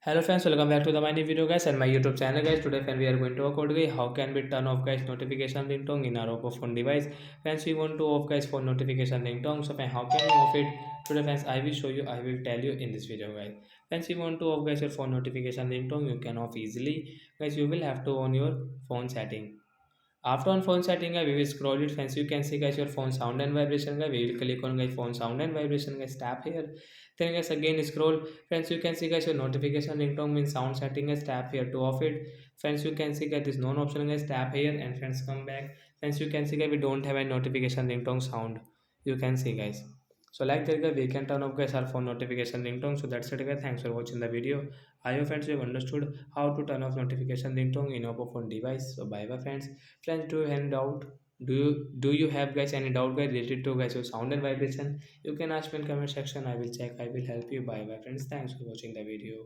Hello friends, welcome back to the my new video guys and my YouTube channel guys. Today friend we are going to talk about guys how can we turn off guys notification ringtone in our Oppo phone device. Friends we want to off guys phone notification ringtone. So friend how can we off it? Today friends I will show you, I will tell you in this video guys. Friends we want to off guys your phone notification ringtone, you can off easily. Guys you will have to on your phone setting. After on phone setting, we will scroll it. Friends, you can see guys your phone sound and vibration. We will click on guys phone sound and vibration. Guys, tap here. Then guys again scroll. Friends, you can see guys your notification ringtone means sound setting. Guys, tap here to off it. Friends, you can see guys this non option. Guys, tap here and friends come back. Friends, you can see guys we don't have any notification ringtone sound. You can see guys. So like that guys, we can turn off guys our phone notification ringtone. So that's it guys. Thanks for watching the video. I hope friends you have understood how to turn off notification ringtone in Oppo phone device. So bye bye friends. Friends, do you have any doubt? Do you have guys any doubt guys related to guys your sound and vibration? You can ask me in comment section. I will check. I will help you. Bye bye friends. Thanks for watching the video.